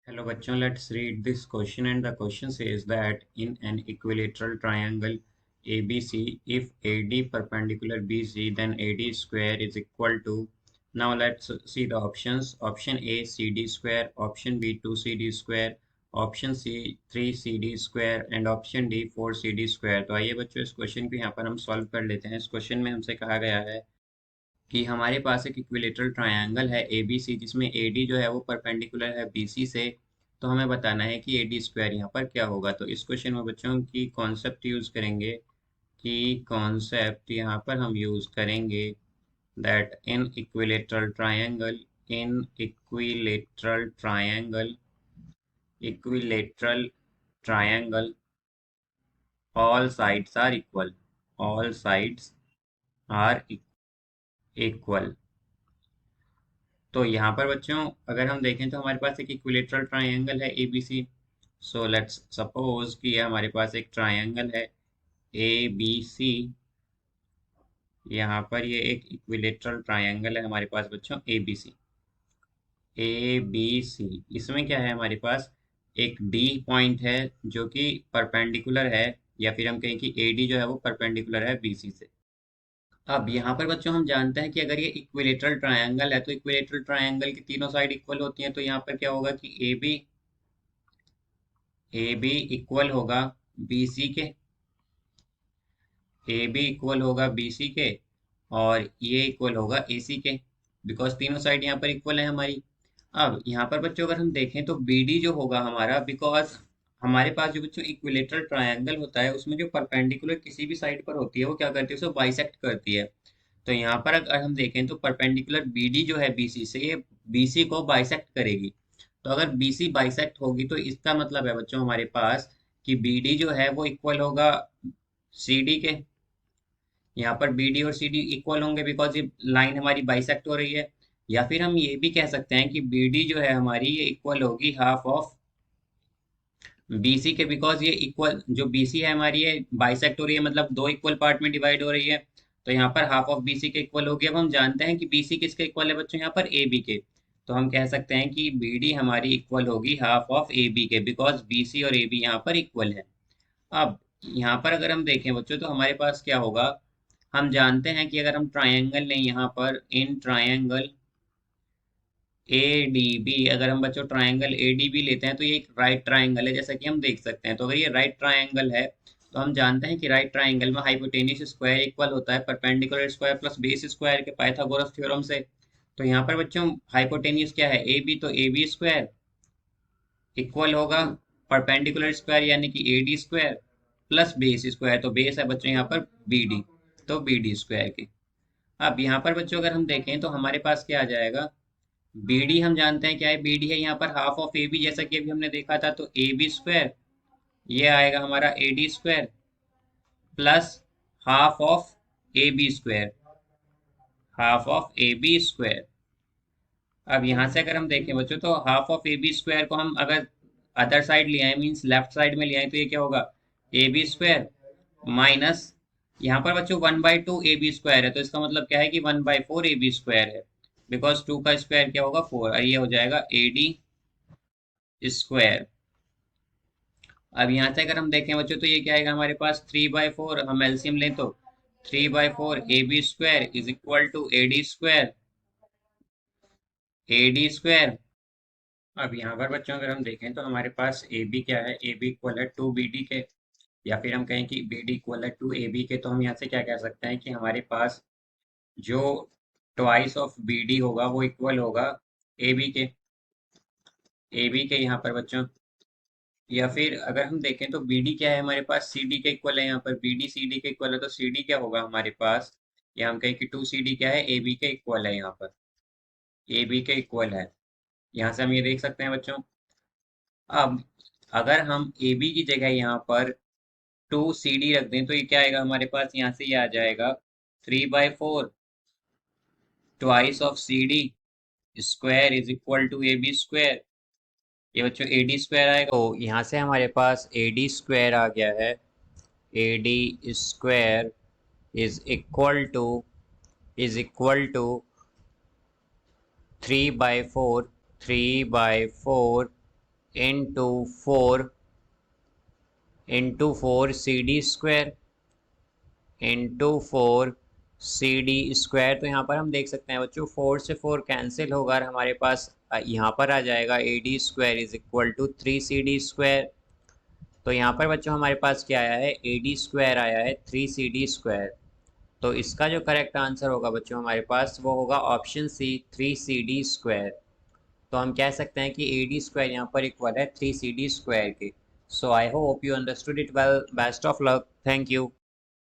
Hello bachchon, let's read this question, and the question says that in an equilateral triangle ABC, if AD perpendicular BC, then AD square is equal to. Now let's see the options. Option A CD square, option B 2CD square, option C 3CD square and option D 4CD square. तो आइए बच्चों इस question को यहाँ पर हम solve कर लेते हैं। इस क्वेश्चन में हमसे कहा गया है कि हमारे पास एक इक्विलेटरल ट्रायंगल है ए बी सी, जिसमें ए डी जो है वो परपेंडिकुलर है बी सी से। तो हमें बताना है कि ए डी स्क्वायर यहाँ पर क्या होगा। तो इस क्वेश्चन में बच्चों की कॉन्सेप्ट यूज करेंगे, कि कॉन्सेप्ट यहाँ पर हम यूज करेंगे that in equilateral triangle all sides are equal, all sides are equal. तो यहाँ पर बच्चों अगर हम देखें तो हमारे पास एक इक्विलेटरल ट्रायंगल है A B C. So let's suppose कि ये हमारे पास एक ट्रायंगल है ए बी सी। यहाँ पर ये एक इक्विलेटरल ट्रायंगल है हमारे पास बच्चों ए बी सी। ए बी सी इसमें क्या है, हमारे पास एक डी पॉइंट है जो कि परपेंडिकुलर है, या फिर हम कहें कि ए डी जो है वो परपेंडिकुलर है बी सी से। अब यहाँ पर बच्चों हम जानते हैं कि अगर ये इक्विलेटरल ट्रायंगल है तो इक्विलेटरल ट्रायंगल की तीनों साइड इक्वल होती हैं। तो यहाँ पर क्या होगा कि ए बी इक्वल होगा बी सी के, ए बी इक्वल होगा बी सी के, और ये इक्वल होगा ए सी के, बिकॉज तीनों साइड यहाँ पर इक्वल है हमारी। अब यहाँ पर बच्चों अगर हम देखें तो बी डी जो होगा हमारा, बिकॉज हमारे पास जो बच्चों इक्विलेटरल ट्रायंगल होता है उसमें जो परपेंडिकुलर किसी भी साइड पर होती है वो क्या करती है, उसे बाइसेक्ट करती है। तो यहाँ पर अगर हम देखें तो परपेंडिकुलर बी डी जो है बी सी से, ये बी सी को बाइसेक्ट करेगी। तो अगर बी सी बाइसेक्ट होगी तो इसका मतलब है बच्चों हमारे पास कि बी डी जो है वो इक्वल होगा सी डी के। यहाँ पर बी डी और सी डी इक्वल होंगे बिकॉज ये लाइन हमारी बाइसेक्ट हो रही है। या फिर हम ये भी कह सकते हैं कि बी डी जो है हमारी ये इक्वल होगी हाफ ऑफ बी सी के, बिकॉज ये इक्वल जो बी सी है हमारी ये बाइसेक्ट हो रही है, मतलब दो इक्वल पार्ट में डिवाइड हो रही है। तो यहाँ पर हाफ ऑफ बी सी के इक्वल होगी। अब हम जानते हैं कि बी सी किसके इक्वल है बच्चों, यहाँ पर ए बी के। तो हम कह सकते हैं कि बी डी हमारी इक्वल होगी हाफ ऑफ ए बी के, बिकॉज बी सी और ए बी यहाँ पर इक्वल है। अब यहाँ पर अगर हम देखें बच्चों तो हमारे पास क्या होगा, हम जानते हैं कि अगर हम ट्रायंगल लें यहाँ पर in triangle A D B, अगर हम बच्चों ट्रायंगल ए डी बी लेते हैं तो ये एक राइट ट्रायंगल है, जैसा कि हम देख सकते हैं। तो अगर ये राइट ट्रायंगल है तो हम जानते हैं कि राइट ट्रायंगल में हाइपोटेन्यूस स्क्वायर इक्वल होता है perpendicular square plus base square के पाइथागोरस थ्योरम से। तो यहाँ पर बच्चों हाइपोटेन्यूस क्या है, ए बी, तो ए बी स्क्वायर इक्वल होगा परपेंडिकुलर स्क्वायर यानी कि ए D square plus base square. तो बेस है बच्चों यहाँ पर बी डी, तो बी डी स्क्वायर के। अब यहाँ पर बच्चों अगर हम देखें तो हमारे पास क्या आ जाएगा, बी डी हम जानते हैं क्या है, बी डी है यहाँ पर हाफ ऑफ ए बी, जैसा कि अभी हमने देखा था। तो ए बी स्क्वायर ये आएगा हमारा A D square plus half of A B square, half of A B square. अब यहाँ से अगर हम देखें बच्चों तो half of A B square को हम अगर अदर साइड ले आए, मीन्स लेफ्ट साइड में ले आए, तो ये क्या होगा ए बी स्क्वायर माइनस, यहाँ पर बच्चों 1/2 ए बी स्क्वायर है तो इसका मतलब क्या है कि 1/4 ए बी स्क्वायर है, बिकॉज 2 का स्क्वायर क्या होगा 4, और ये हो जाएगा ए डी स्क्वायर। अब यहाँ से अगर हम देखें बच्चों तो ये क्या आएगा हमारे पास 3/4, हम एलसीएम लें तो 3/4 A B square is equal to A D square, A D square. अब यहाँ पर बच्चों अगर हम देखें तो हमारे पास ए बी क्या है, ए बी इक्वल है टू बी डी के, या फिर हम कहें कि बी डी इक्वल है टू ए बी के। तो हम यहाँ से क्या कह सकते हैं कि हमारे पास जो ट्वाइस ऑफ बी डी होगा वो इक्वल होगा ए बी के, ए बी के यहाँ पर बच्चों। या फिर अगर हम देखें तो बी डी क्या है हमारे पास, सी डी के इक्वल है, यहाँ पर बी डी सी डी के इक्वल है। तो सी डी क्या होगा हमारे पास, या हम कहें कि टू सी डी क्या है, ए बी के इक्वल है, यहाँ पर ए बी के इक्वल है। यहाँ से हम ये देख सकते हैं बच्चों। अब अगर हम ए बी की जगह यहाँ पर टू सी डी रख दें तो ये क्या आएगा हमारे पास, यहाँ से ये आ जाएगा 3/4 twice of C D square is equal to A B square. ये बच्चों ए डी स्क्वायर आएगा, तो यहाँ से हमारे पास ए डी स्क्वायर आ गया है। A D square is equal to 3/4 into four C D square into four C D square. तो यहाँ पर हम देख सकते हैं बच्चों, फोर से फोर कैंसिल होगा और हमारे पास यहाँ पर आ जाएगा A D square is equal to three C D square. तो यहाँ पर बच्चों हमारे पास क्या आया है, ए डी स्क्वायर आया है थ्री सी डी स्क्वायर। तो इसका जो करेक्ट आंसर होगा बच्चों हमारे पास वो होगा option C, three C D square. तो हम कह सकते हैं कि ए डी स्क्वायर यहाँ पर इक्वल है थ्री सी डी स्क्वायर के। So I hope you understood it well. Best of luck. Thank you.